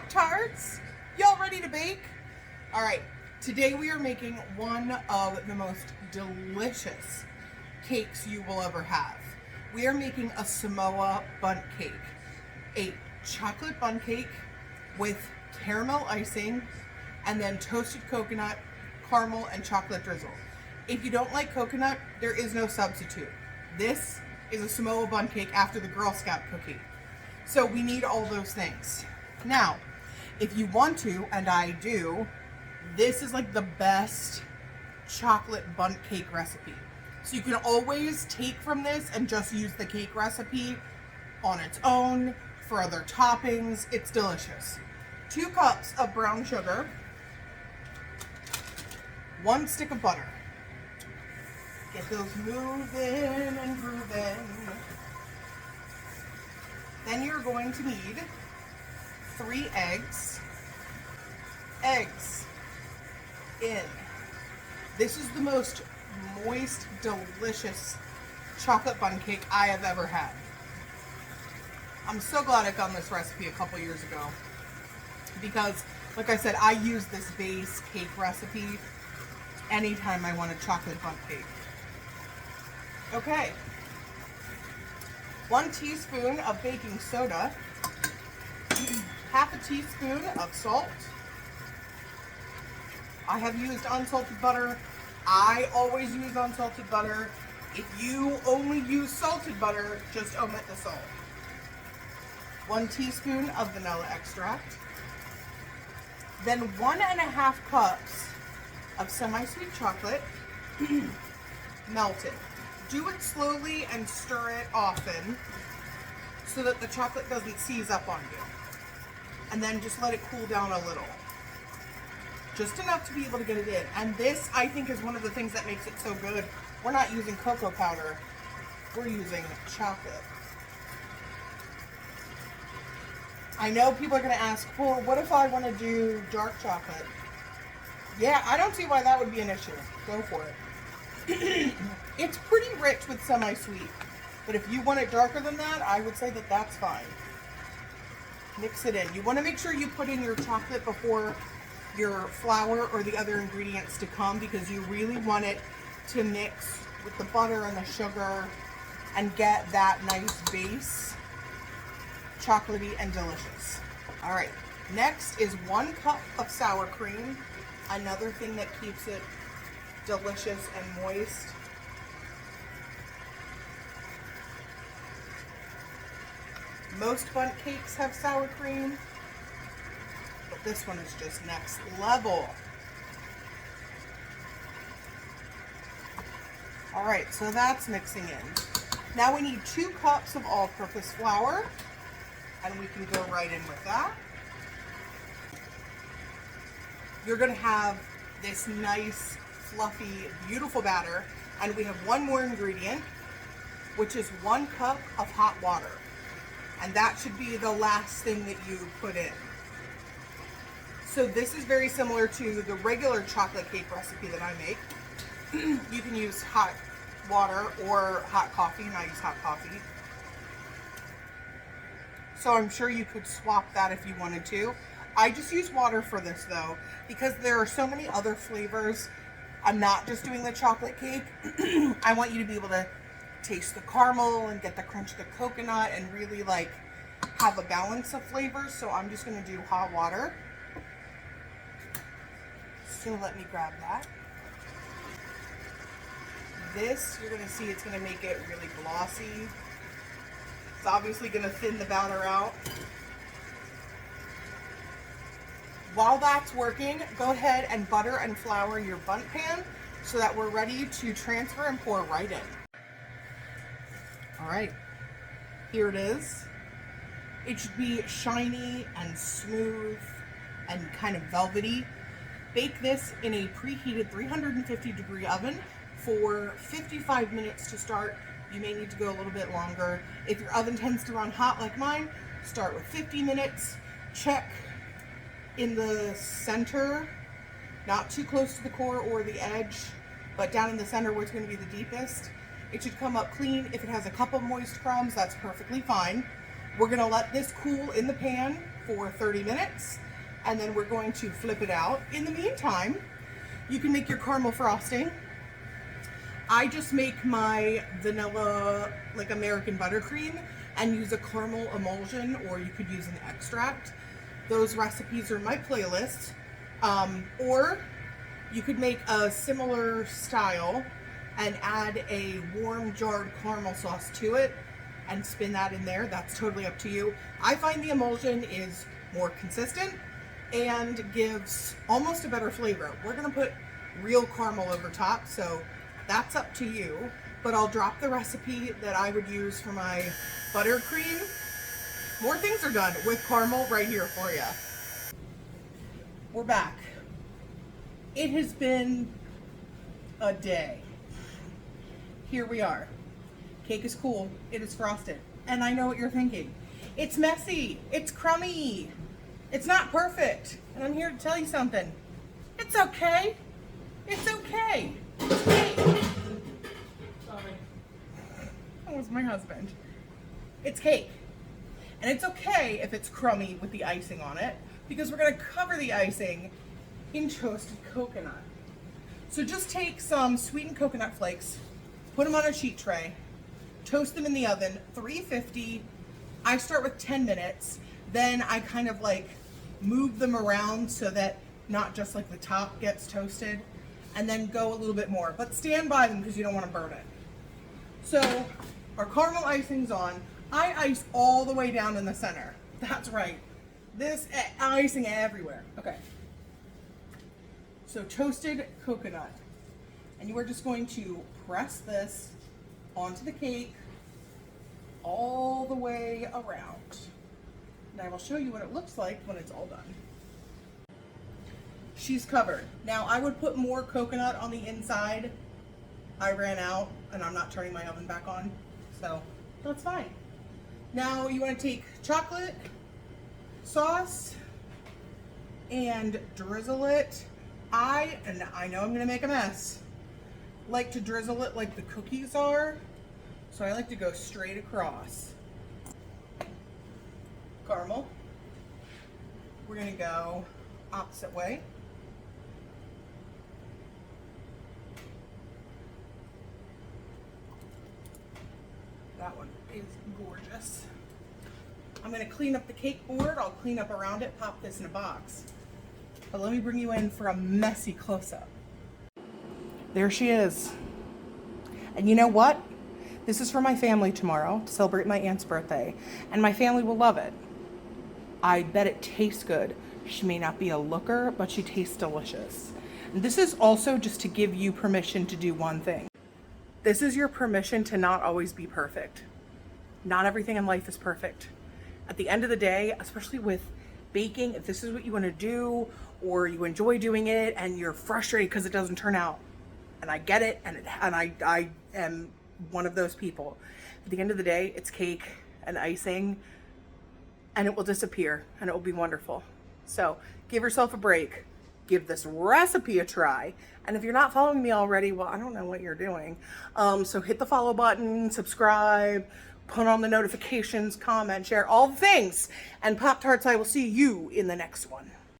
Pop-Tarts? Y'all ready to bake? All right, today we are making one of the most delicious cakes you will ever have. We are making a Samoa Bundt cake, a chocolate bundt cake with caramel icing and then toasted coconut, caramel, and chocolate drizzle. If you don't like coconut, there is no substitute. This is a Samoa Bundt cake after the Girl Scout cookie. So we need all those things. Now, if you want to, and I do, this is like the best chocolate bundt cake recipe. So you can always take from this and just use the cake recipe on its own for other toppings. It's delicious. 2 cups of brown sugar, 1 stick of butter. Get those moving and grooving. Then you're going to need 3 eggs. Eggs in. This is the most moist, delicious chocolate bundt cake I have ever had. I'm so glad I found this recipe a couple years ago because, like I said, I use this base cake recipe anytime I want a chocolate bundt cake. Okay. 1 teaspoon of baking soda, half a teaspoon of salt. I have used unsalted butter. I always use unsalted butter. If you only use salted butter, just omit the salt. 1 teaspoon of vanilla extract. Then 1.5 cups of semi-sweet chocolate, melted. Do it slowly and stir it often so that the chocolate doesn't seize up on you. And then just let it cool down a little. Just enough to be able to get it in. And this, I think, is one of the things that makes it so good. We're not using cocoa powder. We're using chocolate. I know people are going to ask, well, what if I want to do dark chocolate? Yeah, I don't see why that would be an issue. Go for it. It's pretty rich with semi-sweet, but if you want it darker than that, I would say that that's fine. Mix it in. You want to make sure you put in your chocolate before your flour or the other ingredients to come because you really want it to mix with the butter and the sugar and get that nice base, chocolatey and delicious. All right, next is 1 cup of sour cream, another thing that keeps it delicious and moist. Most bundt cakes have sour cream, but this one is just next level. All right, so that's mixing in. Now we need 2 cups of all-purpose flour, and we can go right in with that. You're gonna have this nice, fluffy, beautiful batter, and we have one more ingredient, which is 1 cup of hot water. And that should be the last thing that you put in. So this is very similar to the regular chocolate cake recipe that I make. You can use hot water or hot coffee, and I use hot coffee. So I'm sure you could swap that if you wanted to. I just use water for this though, because there are so many other flavors. I'm not just doing the chocolate cake. I want you to be able to taste the caramel and get the crunch of the coconut and really like have a balance of flavors. So I'm just going to do hot water. So let me grab that. This, you're going to see it's going to make it really glossy. It's obviously going to thin the batter out. While that's working, go ahead and butter and flour your bundt pan so that we're ready to transfer and pour right in. All right, here it is. It should be shiny and smooth and kind of velvety. Bake this in a preheated 350-degree oven for 55 minutes to start. You may need to go a little bit longer. If your oven tends to run hot like mine, start with 50 minutes. Check in the center, not too close to the core or the edge, but down in the center where it's going to be the deepest. It should come up clean. If it has a couple moist crumbs, that's perfectly fine. We're gonna let this cool in the pan for 30 minutes, and then we're going to flip it out. In the meantime, you can make your caramel frosting. I just make my vanilla, like American buttercream, and use a caramel emulsion, or you could use an extract. Those recipes are in my playlist. Or you could make a similar style and add a warm jarred caramel sauce to it and spin that in there. That's totally up to you. I find the emulsion is more consistent and gives almost a better flavor. We're gonna put real caramel over top, so that's up to you. But I'll drop the recipe that I would use for my buttercream. More things are done with caramel right here for you. We're back. It has been a day. Here we are. Cake is cool. It is frosted. And I know what you're thinking. It's messy. It's crummy. It's not perfect. And I'm here to tell you something. It's okay. It's okay. It's cake. Sorry. That was my husband. It's cake. And it's okay if it's crummy with the icing on it, because we're gonna cover the icing in toasted coconut. So just take some sweetened coconut flakes, put them on a sheet tray, toast them in the oven, 350. I start with 10 minutes, then I kind of like move them around so that not just like the top gets toasted, and then go a little bit more, but stand by them because you don't want to burn it. So our caramel icing's on. I ice all the way down in the center. That's right. This icing everywhere. Okay. So toasted coconut. And you are just going to press this onto the cake all the way around. And I will show you what it looks like when it's all done. She's covered. Now I would put more coconut on the inside. I ran out and I'm not turning my oven back on, so that's fine. Now you want to take chocolate sauce and drizzle it. I know I'm going to make a mess, like to drizzle it like the cookies are, so I like to go straight across. Caramel, we're going to go opposite way. That one is gorgeous. I'm going to clean up the cake board. I'll clean up around it, pop this in a box. But let me bring you in for a messy close-up. There she is. And you know what? This is for my family tomorrow to celebrate my aunt's birthday. And my family will love it. I bet it tastes good. She may not be a looker, but she tastes delicious. And this is also just to give you permission to do one thing. This is your permission to not always be perfect. Not everything in life is perfect. At the end of the day, especially with baking, if this is what you want to do, or you enjoy doing it and you're frustrated because it doesn't turn out, and I get it, and I am one of those people. At the end of the day, it's cake and icing, and it will disappear, and it will be wonderful. So give yourself a break. Give this recipe a try. And if you're not following me already, well, I don't know what you're doing. So hit the follow button, subscribe, put on the notifications, comment, share, all the things. And Pop-Tarts, I will see you in the next one.